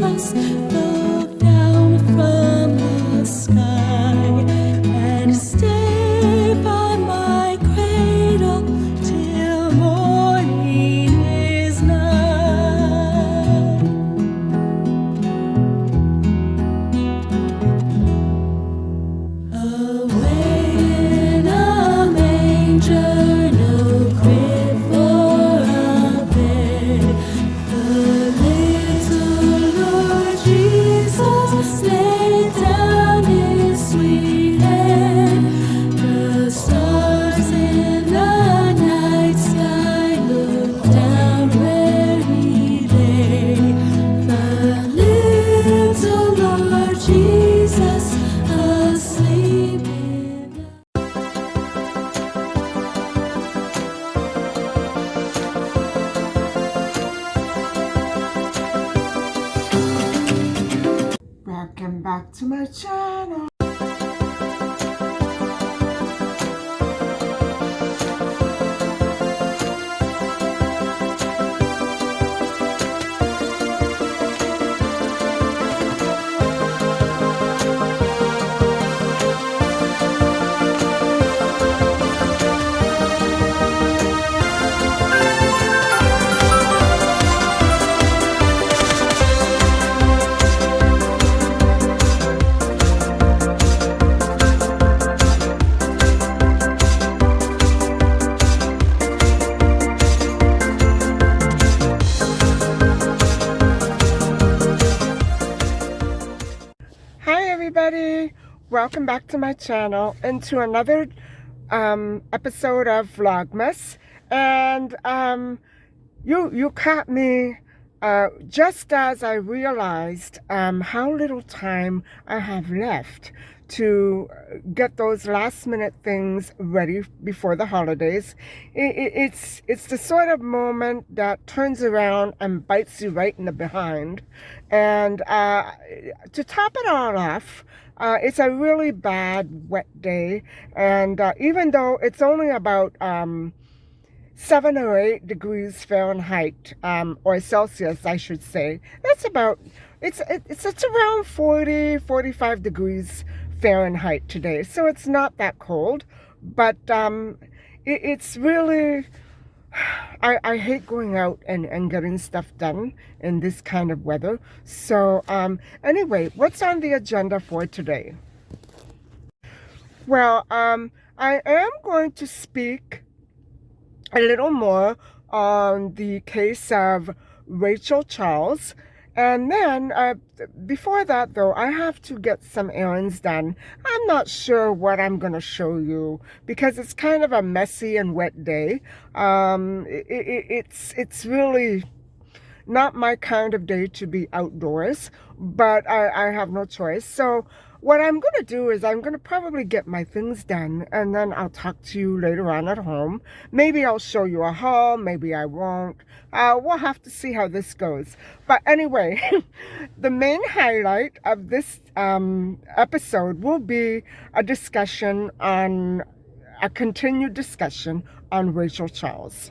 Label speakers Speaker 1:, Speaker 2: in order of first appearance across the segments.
Speaker 1: Jesus, go down from the sky and stay by my cradle till morning is nigh. Away in a manger, no crib for a bed, the little Lord Jesus laid down his sweet head. The stars in the night sky looked down where he lay. The little Lord Jesus asleep in the
Speaker 2: Welcome back to my channel. Hi everybody, welcome back to my channel and to another episode of Vlogmas. And you caught me just as I realized how little time I have left to get those last minute things ready before the holidays. It's the sort of moment that turns around and bites you right in the behind. And to top it all off, it's a really bad wet day, and even though it's only about 7 or 8 degrees Fahrenheit, or Celsius, I should say. That's about, it's around 45 degrees Fahrenheit today. So it's not that cold, but it's really, I hate going out and getting stuff done in this kind of weather. So anyway, what's on the agenda for today? Well, I am going to speak a little more on the case of Rachel Charles. And then before that though, I have to get some errands done. I'm not sure what I'm going to show you because it's kind of a messy and wet day. It's really not my kind of day to be outdoors, but I have no choice. So what I'm going to do is I'm going to probably get my things done, and then I'll talk to you later on at home. Maybe I'll show you a haul, maybe I won't. We'll have to see how this goes. But anyway, the main highlight of this episode will be a continued discussion on Rachel Charles.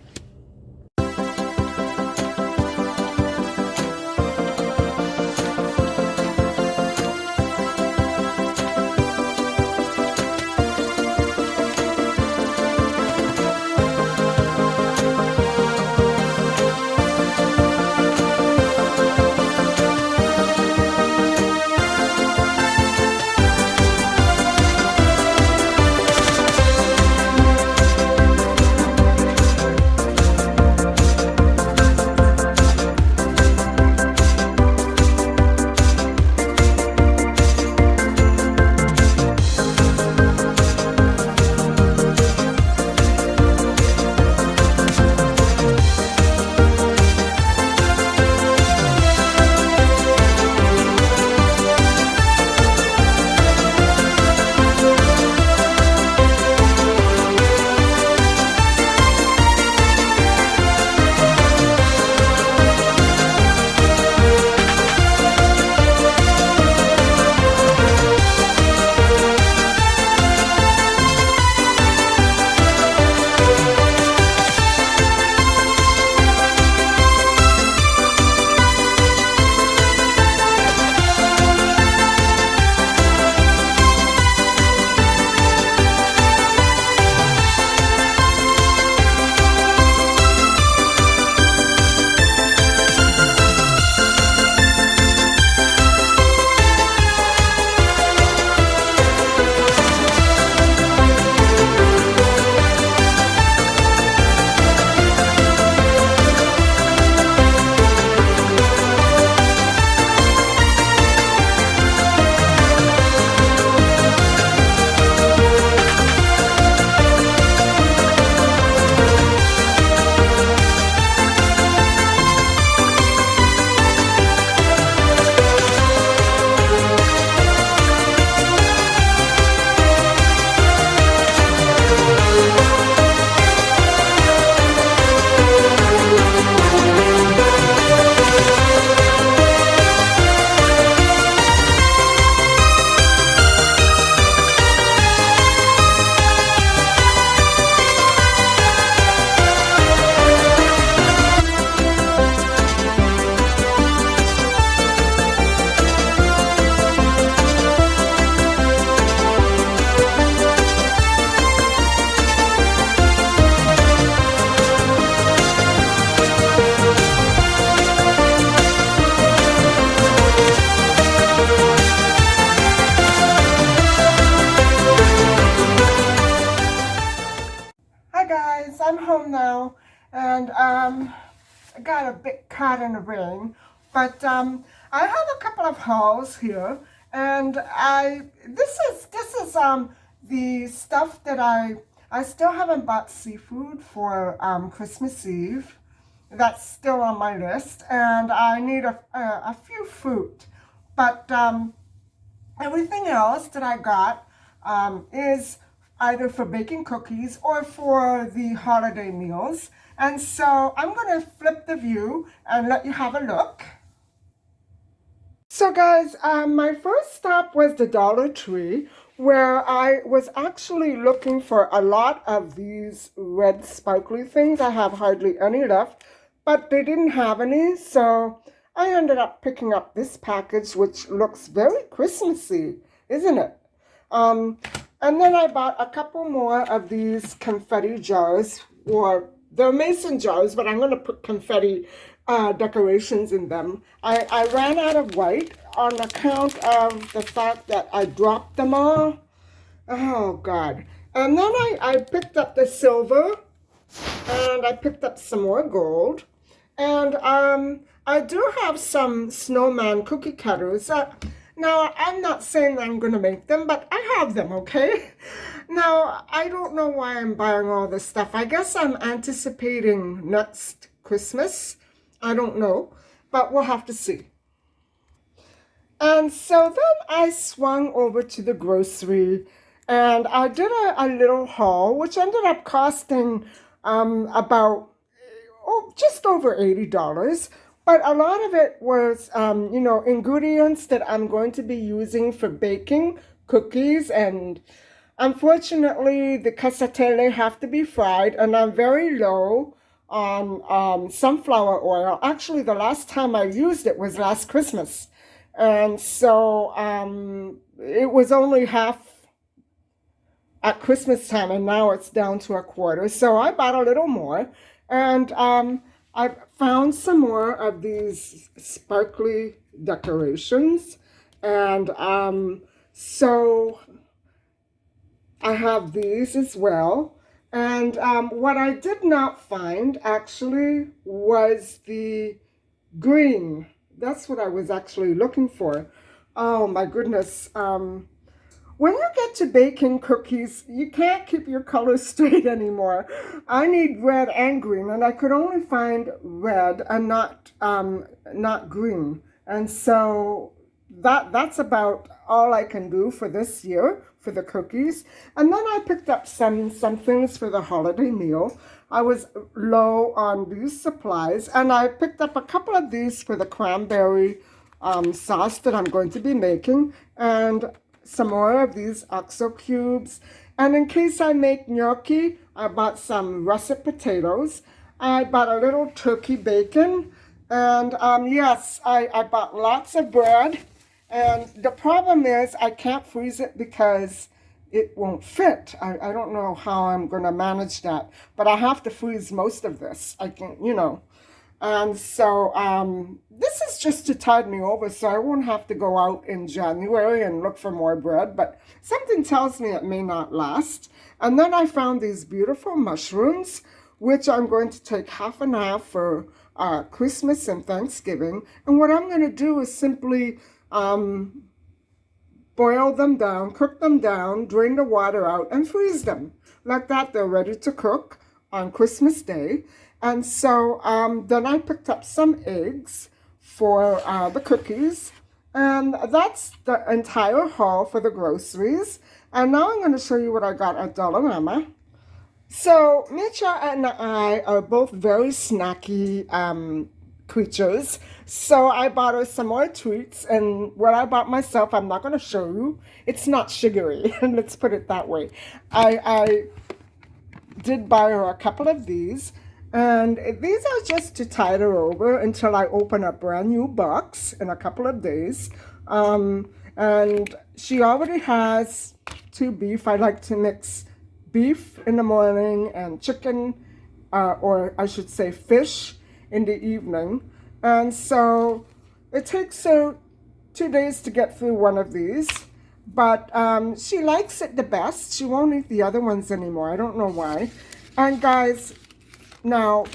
Speaker 2: and I got a bit caught in the rain. But I have a couple of hauls here, and this is the stuff that I still haven't bought seafood for Christmas Eve. That's still on my list, and I need a few fruit. But everything else that I got is either for baking cookies or for the holiday meals. And so I'm going to flip the view and let you have a look. So guys, my first stop was the Dollar Tree, where I was actually looking for a lot of these red sparkly things. I have hardly any left, but they didn't have any, so I ended up picking up this package, which looks very Christmassy, isn't it? And then I bought a couple more of these confetti jars, or they're mason jars, but I'm going to put confetti decorations in them. I ran out of white on account of the fact that I dropped them all. Oh, God. And then I picked up the silver, and I picked up some more gold. And I do have some snowman cookie cutters. Now, I'm not saying I'm going to make them, but I have them, okay? Now, I don't know why I'm buying all this stuff. I guess I'm anticipating next Christmas. I don't know, but we'll have to see. And so then I swung over to the grocery, and I did a little haul, which ended up costing about just over $80. But a lot of it was, ingredients that I'm going to be using for baking cookies. And unfortunately, the casatelle have to be fried, and I'm very low on sunflower oil. Actually, the last time I used it was last Christmas. And so it was only half at Christmas time, and now it's down to a quarter. So I bought a little more, and I found some more of these sparkly decorations, and so I have these as well. And what I did not find actually was the green. That's what I was actually looking for. Oh my goodness. When you get to baking cookies, you can't keep your colors straight anymore. I need red and green, and I could only find red and not green. And so that's about all I can do for this year for the cookies. And then I picked up some things for the holiday meal. I was low on these supplies, and I picked up a couple of these for the cranberry sauce that I'm going to be making, and some more of these OXO cubes. And in case I make gnocchi, I bought some russet potatoes. I bought a little turkey bacon. And yes, I bought lots of bread. And the problem is I can't freeze it because it won't fit. I don't know how I'm going to manage that. But I have to freeze most of this. I can, And so this is just to tide me over, so I won't have to go out in January and look for more bread, but something tells me it may not last. And then I found these beautiful mushrooms, which I'm going to take half and half for Christmas and Thanksgiving. And what I'm going to do is simply boil them down, cook them down, drain the water out, and freeze them. Like that, they're ready to cook on Christmas Day. And so then I picked up some eggs for the cookies. And that's the entire haul for the groceries. And now I'm going to show you what I got at Dollarama. So Mitcha and I are both very snacky creatures. So I bought her some more treats. And what I bought myself, I'm not going to show you. It's not sugary. Let's put it that way. I did buy her a couple of these. And these are just to tide her over until I open a brand new box in a couple of days. And she already has 2 beef. I like to mix beef in the morning and chicken, or I should say fish, in the evening. And so it takes her 2 days to get through one of these. But she likes it the best. She won't eat the other ones anymore. I don't know why. And guys, now,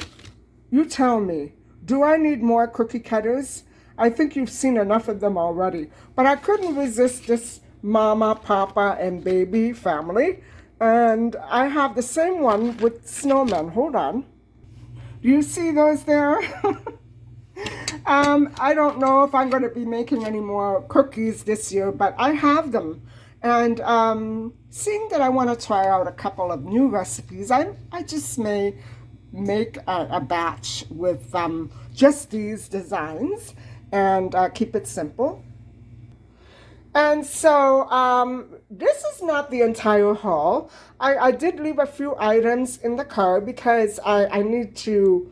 Speaker 2: You tell me, do I need more cookie cutters? I think you've seen enough of them already. But I couldn't resist this mama, papa, and baby family. And I have the same one with snowmen. Hold on. Do you see those there? I don't know if I'm going to be making any more cookies this year, but I have them. And seeing that I want to try out a couple of new recipes, I just may make a batch with just these designs and keep it simple. And so this is not the entire haul. I did leave a few items in the car because I need to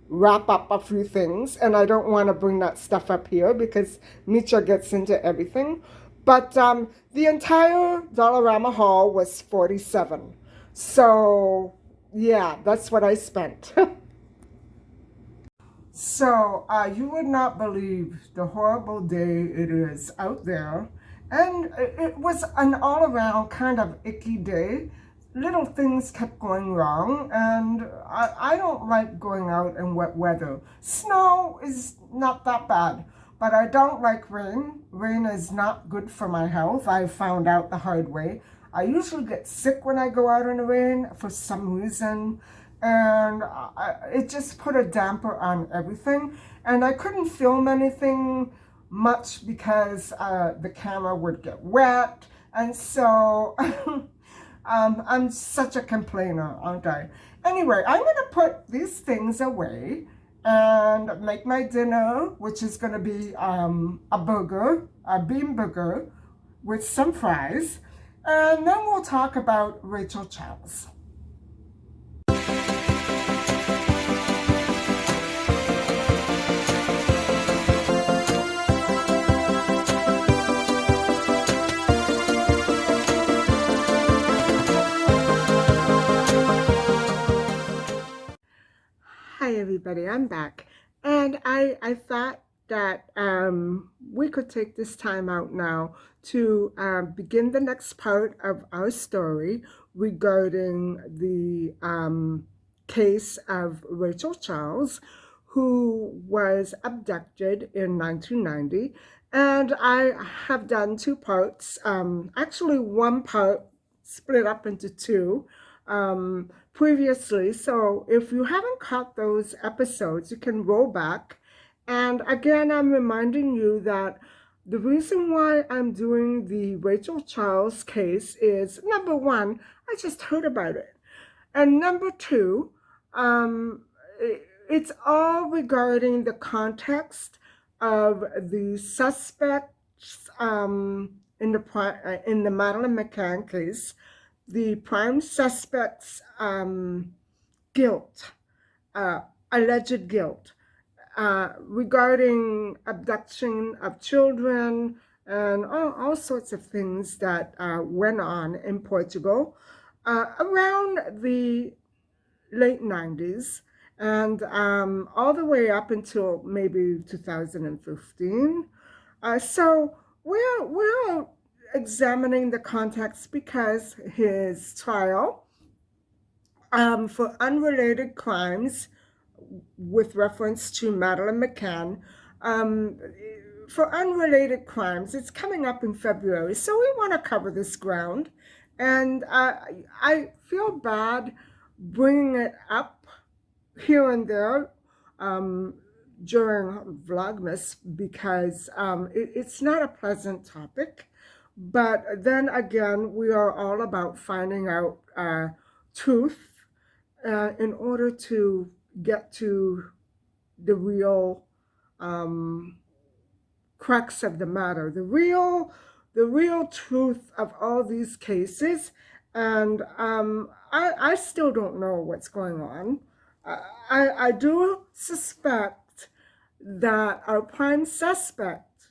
Speaker 2: wrap up a few things, and I don't want to bring that stuff up here because Micha gets into everything. But the entire Dollarama haul was 47. So yeah, that's what I spent. So, you would not believe the horrible day it is out there. And it was an all around kind of icky day. Little things kept going wrong, and I don't like going out in wet weather. Snow is not that bad, but I don't like rain. Rain is not good for my health. I found out the hard way. I usually get sick when I go out in the rain for some reason, and it just put a damper on everything. And I couldn't film anything much because the camera would get wet, and so I'm such a complainer, aren't I? Anyway, I'm going to put these things away and make my dinner, which is going to be a burger, a bean burger with some fries, and then we'll talk about Rachel Charles. Hi everybody, I'm back. And I thought that we could take this time out now to begin the next part of our story regarding the case of Rachel Charles, who was abducted in 1990. And I have done two parts, actually one part split up into two. Previously. So if you haven't caught those episodes, you can roll back. And again, I'm reminding you that the reason why I'm doing the Rachel Charles case is, number one, I just heard about it. And number two, it's all regarding the context of the suspects in the Madeleine McCann case, the prime suspect's guilt, alleged guilt, regarding abduction of children and all sorts of things that went on in Portugal around the late 90s and all the way up until maybe 2015. So we're examining the context because his trial for unrelated crimes with reference to Madeleine McCann, for unrelated crimes, it's coming up in February. So we want to cover this ground. And I feel bad bringing it up here and there during Vlogmas because it's not a pleasant topic. But then again, we are all about finding out truth in order to get to the real crux of the matter, the real truth of all these cases. And I still don't know what's going on. I do suspect that our prime suspect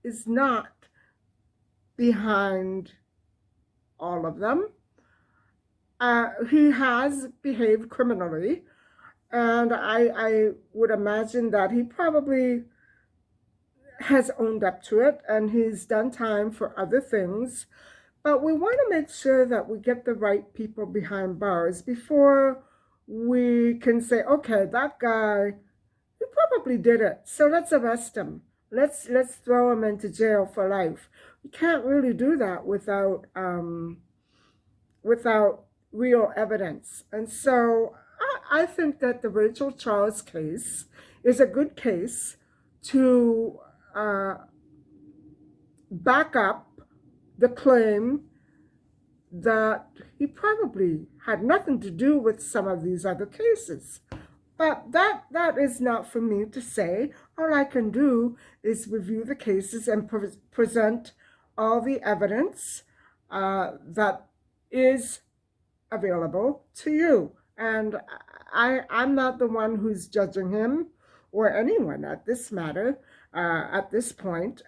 Speaker 2: is not behind all of them. He has behaved criminally, and I would imagine that he probably has owned up to it, and he's done time for other things. But we want to make sure that we get the right people behind bars before we can say, okay, that guy, he probably did it, so let's arrest him. Let's throw him into jail for life. You can't really do that without real evidence. And so I think that the Rachel Charles case is a good case to back up the claim that he probably had nothing to do with some of these other cases. But that is not for me to say. All I can do is review the cases and present all the evidence that is available to you. And I'm not the one who's judging him or anyone at this matter, at this point.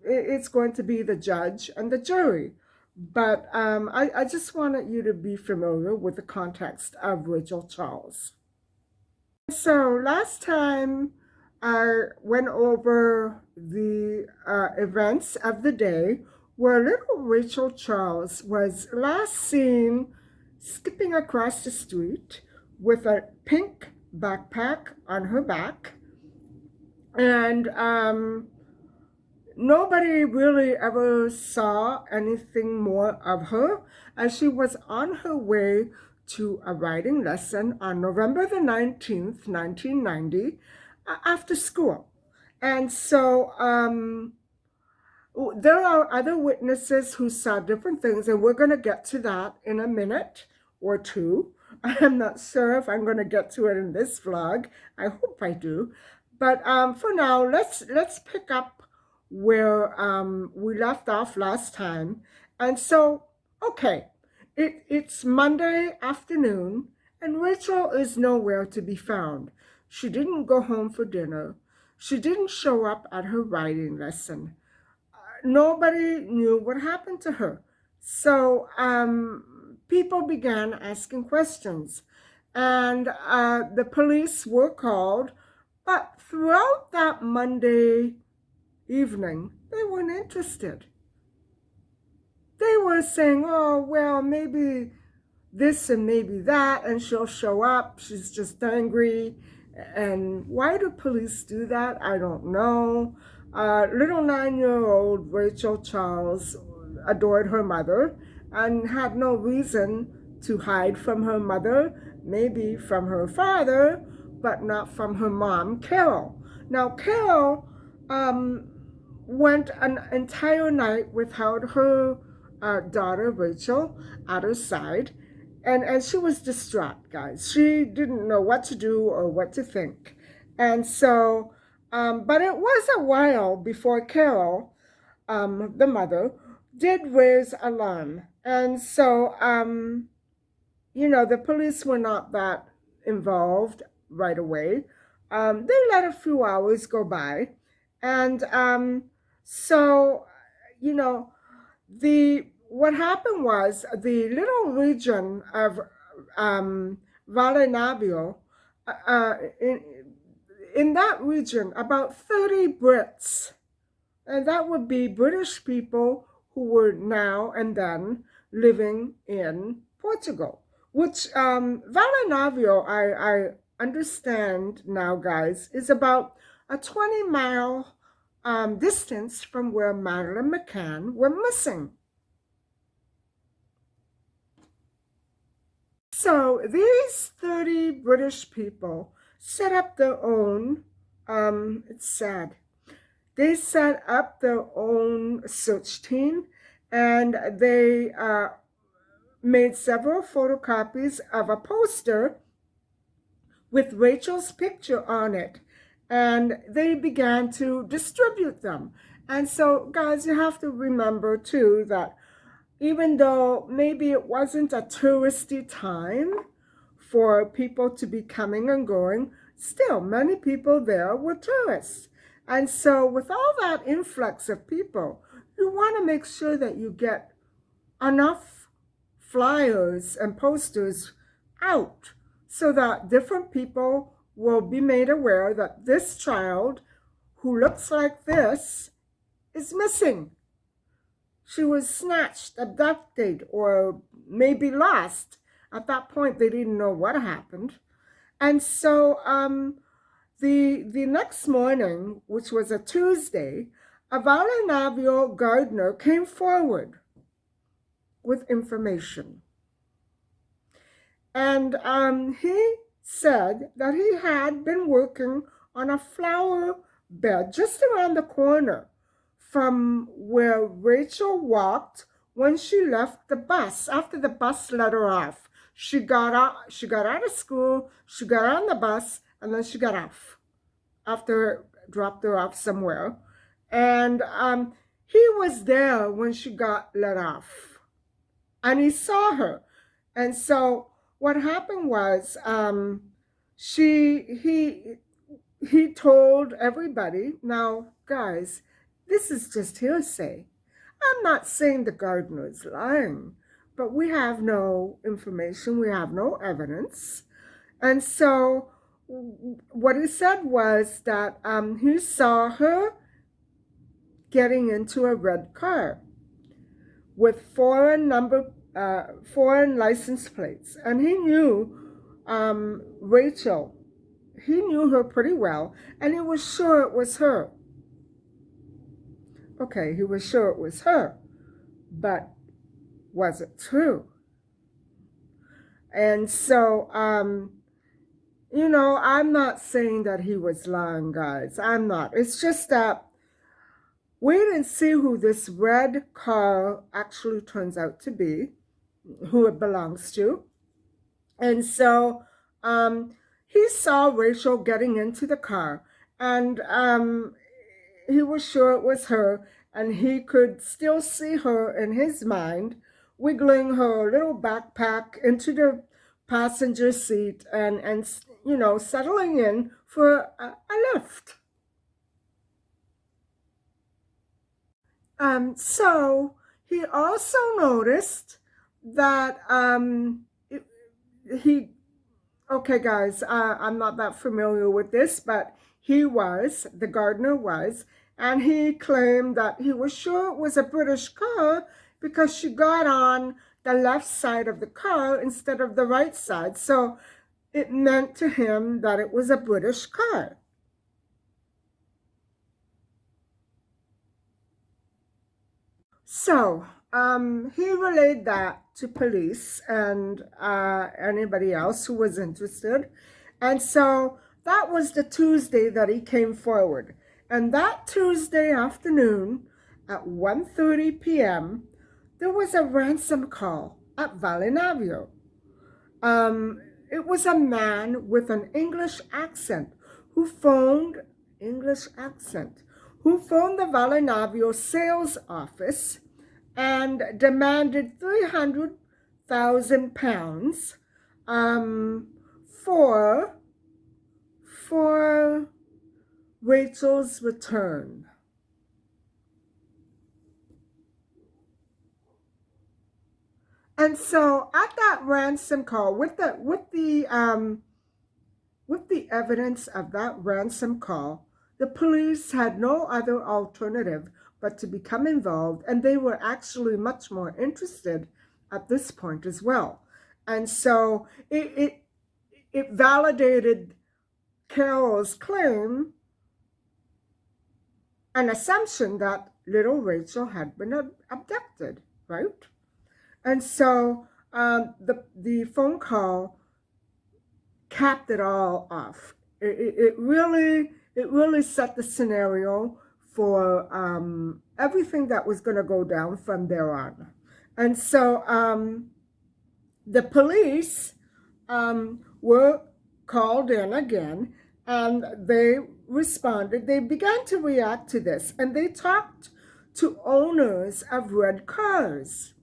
Speaker 2: It's going to be the judge and the jury. But I just wanted you to be familiar with the context of Rachel Charles. So last time I went over the events of the day where little Rachel Charles was last seen skipping across the street with a pink backpack on her back. And nobody really ever saw anything more of her as she was on her way to a writing lesson on November the 19th, 1990, after school. And so there are other witnesses who saw different things, and we're going to get to that in a minute or two. I'm not sure if I'm going to get to it in this vlog. I hope I do. But for now, let's pick up where we left off last time. And so, okay, it's Monday afternoon, and Rachel is nowhere to be found. She didn't go home for dinner. She didn't show up at her writing lesson. Nobody knew what happened to her. So people began asking questions, and the police were called. But throughout that Monday evening, they weren't interested. They were saying, oh, well, maybe this and maybe that, and she'll show up. She's just angry. And why do police do that? I don't know. Little 9-year-old Rachel Charles adored her mother and had no reason to hide from her mother, maybe from her father, but not from her mom, Carol. Now, Carol went an entire night without her daughter, Rachel, at her side. And she was distraught, guys. She didn't know what to do or what to think. And so, but it was a while before Carol, the mother, did raise alarm. And so, the police were not that involved right away. They let a few hours go by. And so, what happened was the little region of Valle Navio, in that region, about 30 Brits, and that would be British people who were now and then living in Portugal, which Valle Navio, I understand now, guys, is about a 20-mile distance from where Madeleine McCann went missing. So these 30 British people set up their own, it's sad, they set up their own search team, and they made several photocopies of a poster with Rachel's picture on it, and they began to distribute them. And so, guys, you have to remember too that even though maybe it wasn't a touristy time for people to be coming and going, still many people there were tourists. And so with all that influx of people, you want to make sure that you get enough flyers and posters out so that different people will be made aware that this child who looks like this is missing. She was snatched, abducted, or maybe lost. At that point, they didn't know what happened. And so the next morning, which was a Tuesday, a Valinavio gardener came forward with information. And he said that he had been working on a flower bed just around the corner from where Rachel walked when she left the bus. After the bus let her off, she got out of school, she got on the bus, and then she got off after dropped her off somewhere. And he was there when she got let off, and he saw her. And so what happened was he told everybody. Now, guys, this is just hearsay. I'm not saying the gardener is lying, but we have no information, we have no evidence. And so what he said was that he saw her getting into a red car with foreign license plates, and he knew Rachel. He knew her pretty well, and he was sure it was her. Okay, he was sure it was her, but was it true? And so, I'm not saying that he was lying, guys. I'm not. It's just that wait and see who this red car actually turns out to be, who it belongs to. And so he saw Rachel getting into the car, and he was sure it was her, and he could still see her in his mind, wiggling her little backpack into the passenger seat and settling in for a lift. So he also noticed that okay, guys, I'm not that familiar with this, but the gardener was, and he claimed that he was sure it was a British car because she got on the left side of the car instead of the right side. So it meant to him that it was a British car. So he relayed that to police and anybody else who was interested. And so that was the Tuesday that he came forward. And that Tuesday afternoon at 1:30 p.m., there was a ransom call at Valinavio. It was a man with an English accent who phoned the Valinavio sales office and demanded £300,000 for Rachel's return. And so at that ransom call, with the evidence of that ransom call, the police had no other alternative but to become involved, and they were actually much more interested at this point as well. And so it validated Carol's claim, an assumption that little Rachel had been abducted, right? And so the phone call capped it all off. It really set the scenario for everything that was going to go down from there on. And so the police were called in again, and they responded. They began to react to this, and they talked to owners of red cars.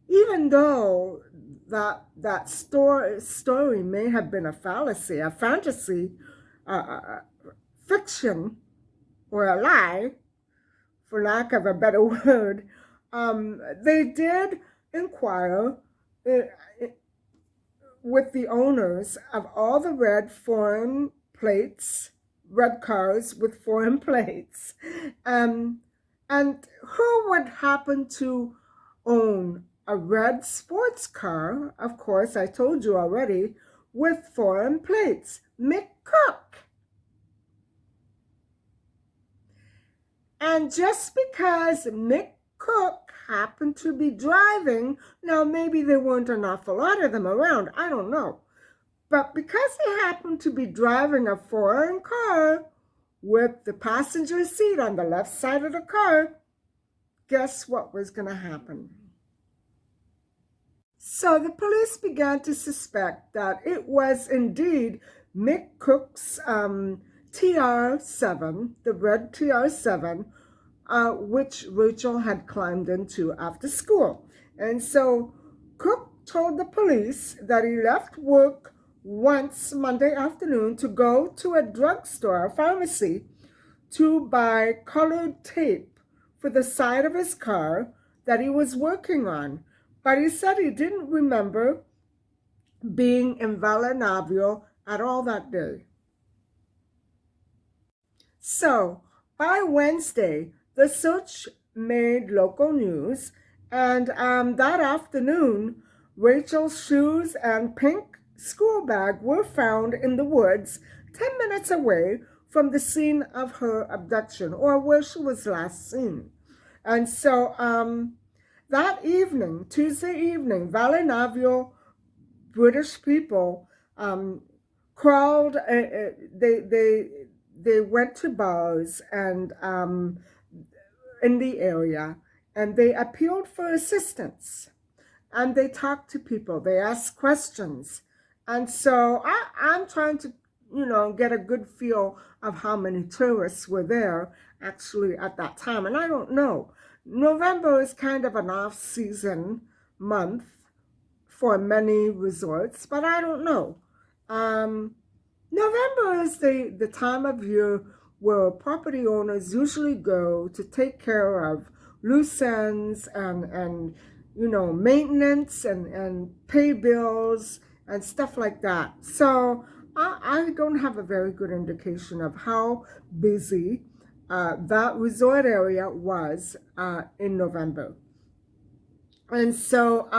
Speaker 2: Even though that story may have been a fallacy, a fantasy, fiction, or a lie, for lack of a better word, they did inquire with the owners of all the red cars with foreign plates, and who would happen to own a red sports car, of course, I told you already, with foreign plates, McCook. And just because McCook happened to be driving, now maybe there weren't an awful lot of them around, I don't know. But because he happened to be driving a foreign car with the passenger seat on the left side of the car, guess what was going to happen? So the police began to suspect that it was indeed Mick Cook's TR7, the red TR7, which Rachel had climbed into after school. And so Cook told the police that he left work once Monday afternoon to go to a drugstore, a pharmacy, to buy colored tape for the side of his car that he was working on. But he said he didn't remember being in Valenavio at all that day. So by Wednesday, the search made local news, and that afternoon, Rachel's shoes and pink school bag were found in the woods 10 minutes away from the scene of her abduction, or where she was last seen. And so that evening, Tuesday evening, Valenavio British people crawled, they went to bars and in the area, and they appealed for assistance, and they talked to people, they asked questions. And so I'm trying to, get a good feel of how many tourists were there actually at that time. And I don't know. November is kind of an off-season month for many resorts, but I don't know. November is the time of year where property owners usually go to take care of loose ends and maintenance and pay bills and stuff like that. So I don't have a very good indication of how busy that resort area was in November. And so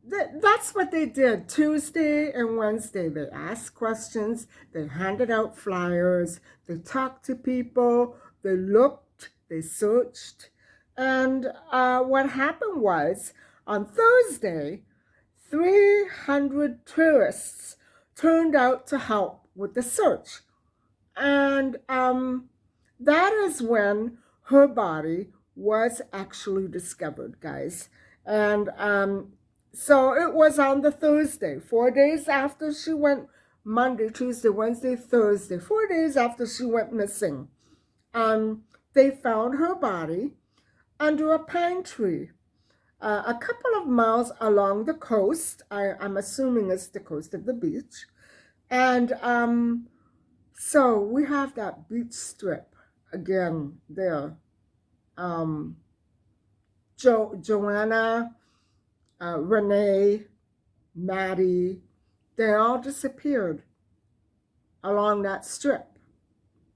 Speaker 2: that's what they did. Tuesday and Wednesday, they asked questions, they handed out flyers, they talked to people, they looked, they searched. And what happened was, on Thursday, 300 tourists turned out to help with the search. And that is when her body was actually discovered, guys. And so it was on the Thursday, 4 days after she went, Monday, Tuesday, Wednesday, Thursday, 4 days after she went missing. They found her body under a pine tree, a couple of miles along the coast. I'm assuming it's the coast of the beach. And so we have that beach strip again there. Joanna, Renee, Maddie, they all disappeared along that strip.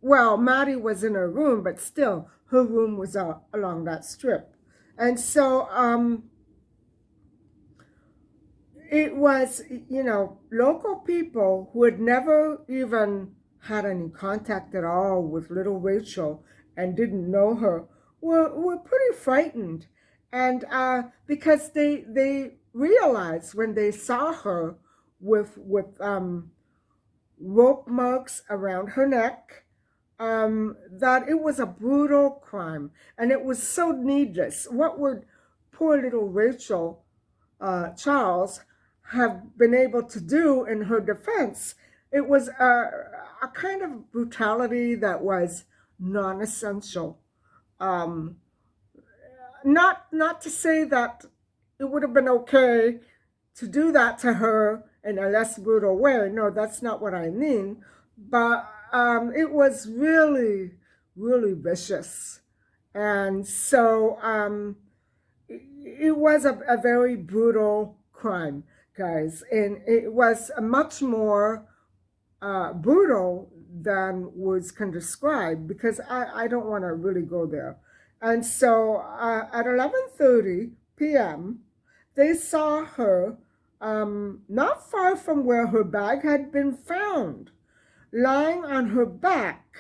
Speaker 2: Well, Maddie was in her room, but still, her room was along that strip. And so it was, local people who had never even had any contact at all with little Rachel and didn't know her were pretty frightened. And because they realized when they saw her with rope marks around her neck, that it was a brutal crime, and it was so needless. What would poor little Rachel Charles have been able to do in her defense? It was a kind of brutality that was non-essential. Not to say that it would have been okay to do that to her in a less brutal way. No, that's not what I mean. But it was really, really vicious. And so it was a very brutal crime, guys. And it was much more brutal than words can describe, because I don't want to really go there. And so at 11:30, p.m., they saw her not far from where her bag had been found, lying on her back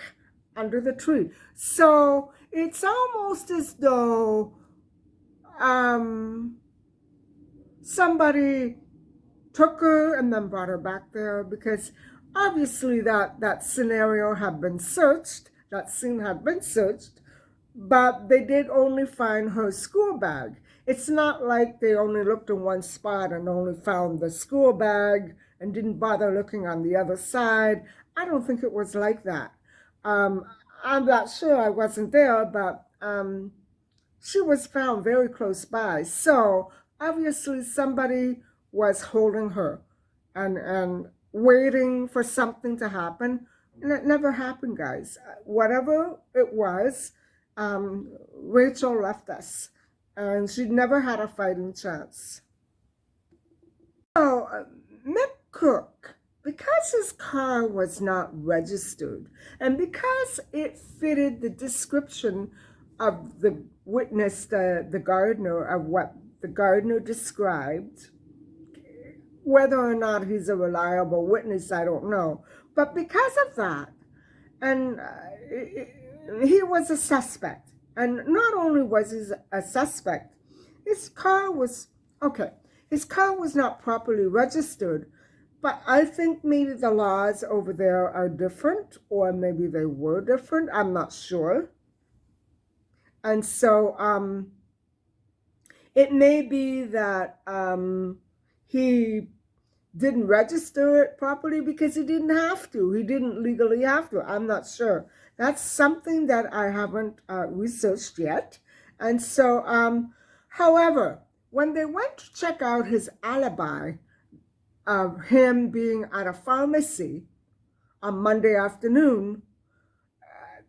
Speaker 2: under the tree. So it's almost as though somebody took her and then brought her back there, because obviously that scenario had been searched, that scene had been searched, but they did only find her school bag. It's not like they only looked in one spot and only found the school bag and didn't bother looking on the other side. I don't think it was like that. I'm not sure, I wasn't there, but she was found very close by. So obviously somebody was holding her and waiting for something to happen. And it never happened, guys. Whatever it was, Rachel left us. And she never had a fighting chance. So, Mick Cook, because his car was not registered, and because it fitted the description of the witness, the gardener, of what the gardener described, whether or not he's a reliable witness, I don't know. But because of that, and he was a suspect. And not only was he a suspect, his car was, okay, his car was not properly registered, but I think maybe the laws over there are different, or maybe they were different, I'm not sure. And so it may be that he didn't register it properly because he didn't have to. He didn't legally have to. I'm not sure. That's something that I haven't researched yet. And so, however, when they went to check out his alibi of him being at a pharmacy on Monday afternoon,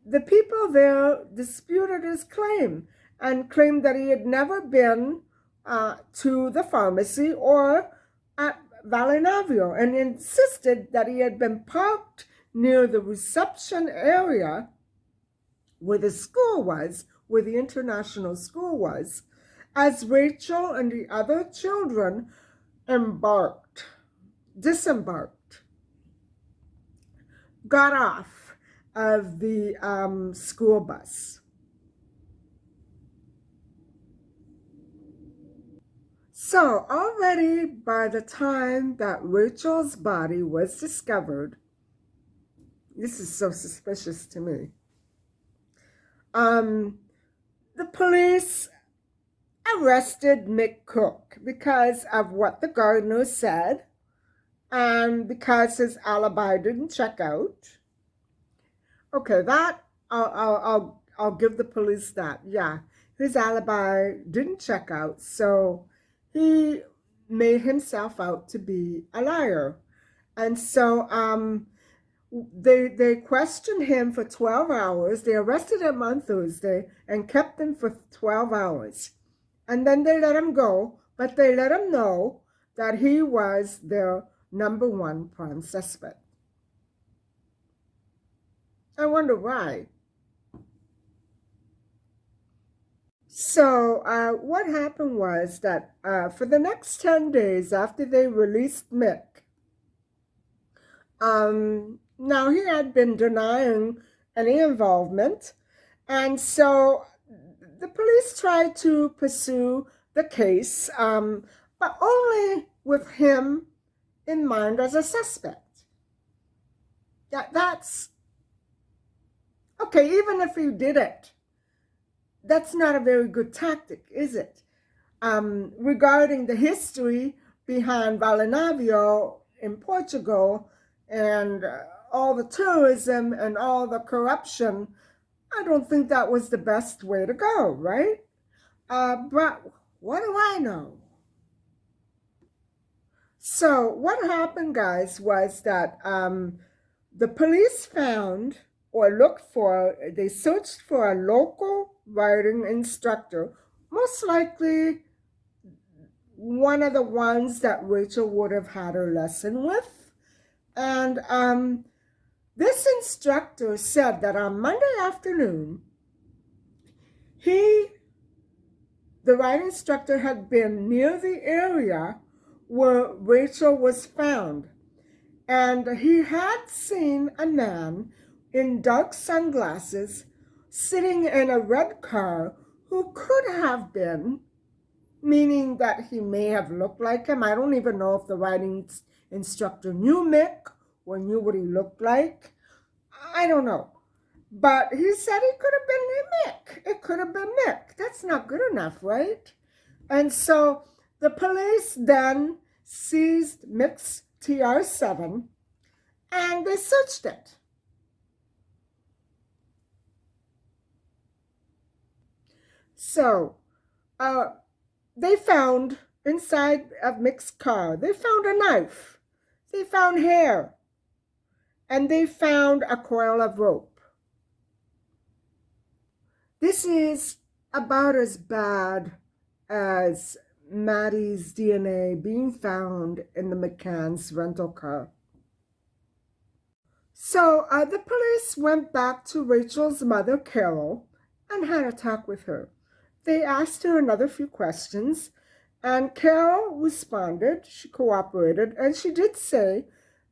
Speaker 2: the people there disputed his claim and claimed that he had never been to the pharmacy or at Valinavio, and insisted that he had been parked near the reception area where the school was, where the international school was, as Rachel and the other children disembarked, got off of the school bus. So already by the time that Rachel's body was discovered, this is so suspicious to me, the police arrested Mick Cook because of what the gardener said and because his alibi didn't check out. Okay, that I'll give the police that. Yeah, his alibi didn't check out, so he made himself out to be a liar. And so they questioned him for 12 hours. They arrested him on Thursday and kept him for 12 hours. And then they let him go, but they let him know that he was their number one prime suspect. I wonder why. So what happened was that for the next 10 days after they released Mick, now he had been denying any involvement, and so the police tried to pursue the case, but only with him in mind as a suspect. That's okay, even if he did it, that's not a very good tactic, is it? Regarding the history behind Valinavio in Portugal and all the tourism and all the corruption, I don't think that was the best way to go, right? But what do I know? So what happened, guys, was that the police found or they searched for a local riding instructor, most likely one of the ones that Rachel would have had her lesson with. And this instructor said that on Monday afternoon, the the riding instructor had been near the area where Rachel was found, and he had seen a man in dark sunglasses sitting in a red car who could have been, meaning that he may have looked like him. I don't even know if the riding instructor knew Mick or knew what he looked like. I don't know. But he said it could have been Mick. It could have been Mick. That's not good enough, right? And so the police then seized Mick's TR7 and they searched it. So they found inside of Mick's car, they found a knife, they found hair, and they found a coil of rope. This is about as bad as Maddie's DNA being found in the McCann's rental car. So the police went back to Rachel's mother, Carol, and had a talk with her. They asked her another few questions, and Carol responded. She cooperated, and she did say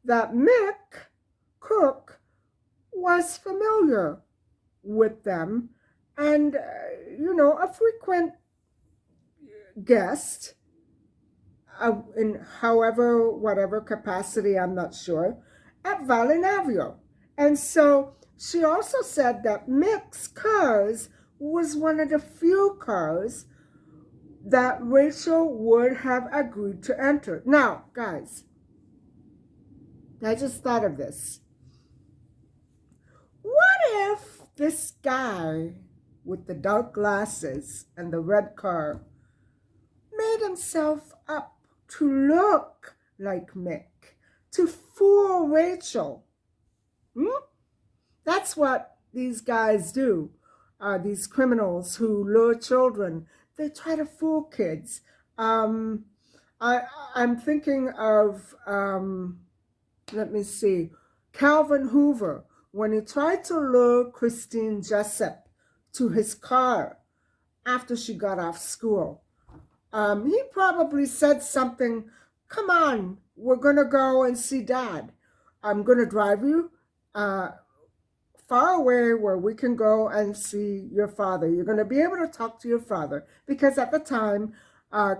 Speaker 2: that Mick Cook was familiar with them and, a frequent guest in whatever capacity, I'm not sure, at Valinavio. And so she also said that Mick's cars was one of the few cars that Rachel would have agreed to enter. Now, guys, I just thought of this. What if this guy with the dark glasses and the red car made himself up to look like Mick, to fool Rachel? That's what these guys do. These criminals who lure children, they try to fool kids. I'm thinking of, let me see, Calvin Hoover, when he tried to lure Christine Jessup to his car after she got off school. He probably said something, come on, we're going to go and see Dad. I'm going to drive you far away where we can go and see your father. You're going to be able to talk to your father. Because at the time,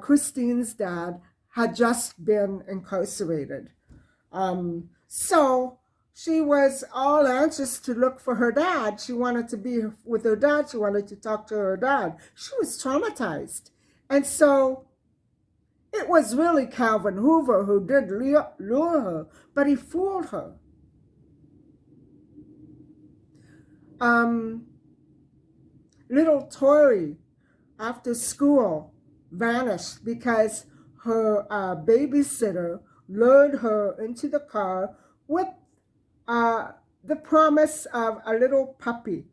Speaker 2: Christine's dad had just been incarcerated. So she was all anxious to look for her dad. She wanted to be with her dad. She wanted to talk to her dad. She was traumatized. And so it was really Calvin Hoover who did lure her, but he fooled her. Little Tori, after school, vanished because her babysitter lured her into the car with the promise of a little puppy,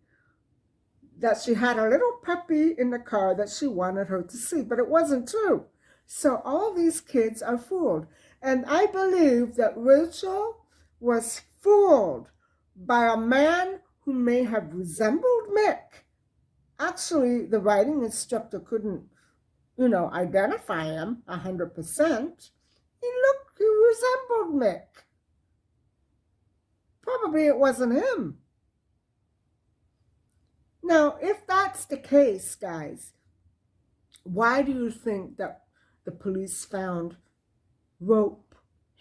Speaker 2: that she had a little puppy in the car that she wanted her to see, but it wasn't true. So all these kids are fooled. And I believe that Rachel was fooled by a man who may have resembled Mick. Actually, the riding instructor couldn't, identify him 100%. He resembled Mick. Probably it wasn't him. Now, if that's the case, guys, why do you think that the police found rope,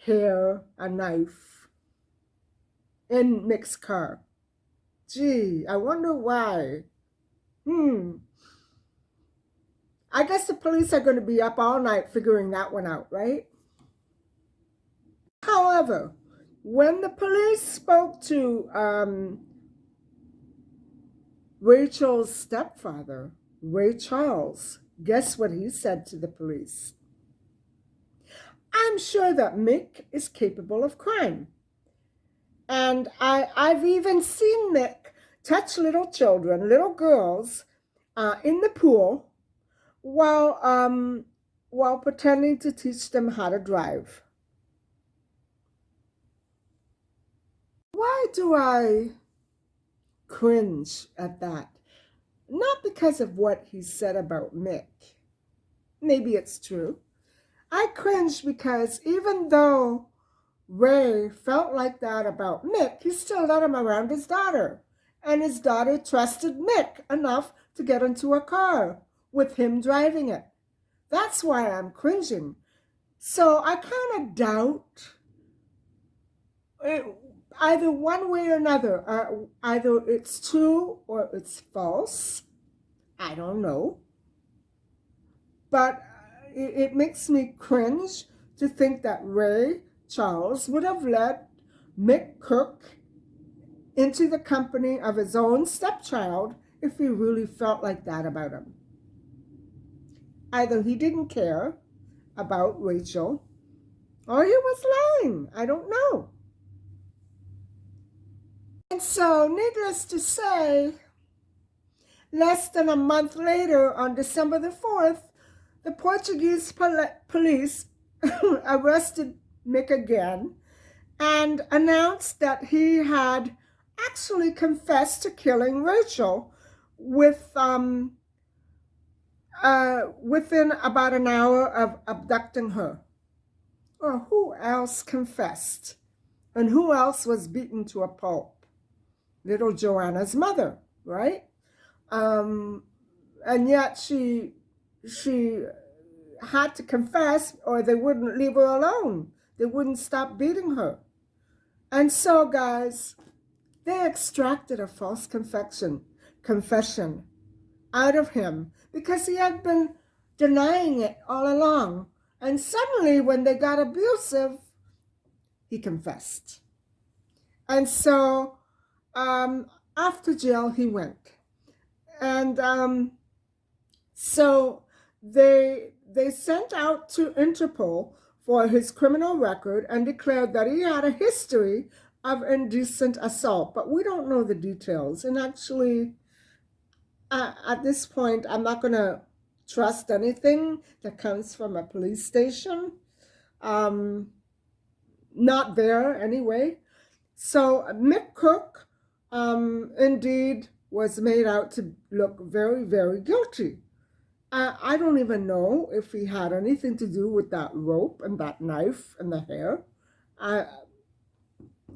Speaker 2: hair, a knife in Mick's car? Gee, I wonder why. I guess the police are going to be up all night figuring that one out, right? However, when the police spoke to Rachel's stepfather, Ray Charles, guess what he said to the police? I'm sure that Mick is capable of crime. And I've even seen Mick touch little children, little girls, in the pool while pretending to teach them how to drive. Why do I cringe at that? Not because of what he said about Mick, maybe it's true. I cringe because even though Ray felt like that about Mick, he still let him around his daughter. And his daughter trusted Mick enough to get into a car with him driving it. That's why I'm cringing. So I kind of doubt either one way or another. Either it's true or it's false. I don't know. But it makes me cringe to think that Ray Charles would have let Mick Cook into the company of his own stepchild if he really felt like that about him. Either he didn't care about Rachel or he was lying. I don't know. And so, needless to say, less than a month later, on December the 4th, the Portuguese police arrested Mick again and announced that he had actually confessed to killing Rachel within about an hour of abducting her. Well, who else confessed? And who else was beaten to a pulp? Little Joanna's mother, right? And yet she had to confess or they wouldn't leave her alone. They wouldn't stop beating her. And so, guys, they extracted a false confession out of him because he had been denying it all along. And suddenly, when they got abusive, he confessed. And so, after jail, he went. And so they sent out to Interpol for his criminal record and declared that he had a history of indecent assault, but we don't know the details. And actually, at this point, I'm not going to trust anything that comes from a police station. Not there anyway. So Mick Cook indeed was made out to look very, very guilty. I don't even know if he had anything to do with that rope and that knife and the hair.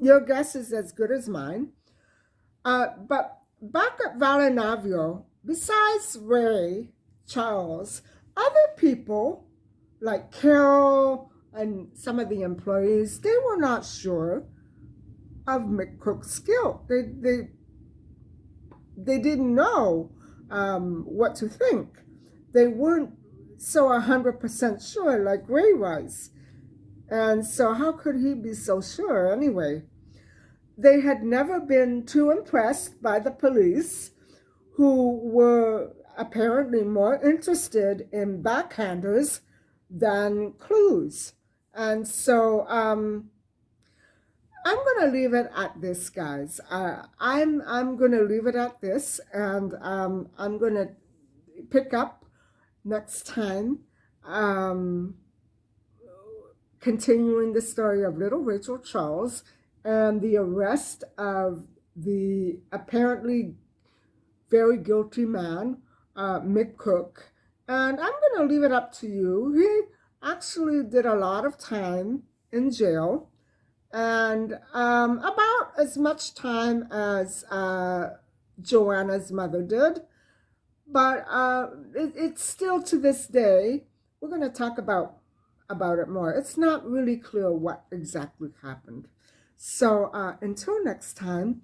Speaker 2: Your guess is as good as mine. But back at Valenavio, besides Ray Charles, other people like Carol and some of the employees, they were not sure of Mick Cook's guilt. They didn't know what to think. They weren't so 100% sure like Ray was. And so how could he be so sure anyway? They had never been too impressed by the police, who were apparently more interested in backhanders than clues. And so I'm going to leave it at this, guys. I'm going to leave it at this, and I'm going to pick up next time, continuing the story of little Rachel Charles and the arrest of the apparently very guilty man, Mick Cook. And I'm going to leave it up to you. He actually did a lot of time in jail, and about as much time as Joanna's mother did. But it's still, to this day, we're going to talk about it more. It's not really clear what exactly happened. So until next time,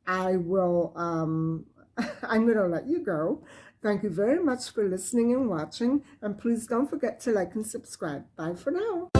Speaker 2: I will, I'm going to let you go. Thank you very much for listening and watching. And please don't forget to like and subscribe. Bye for now.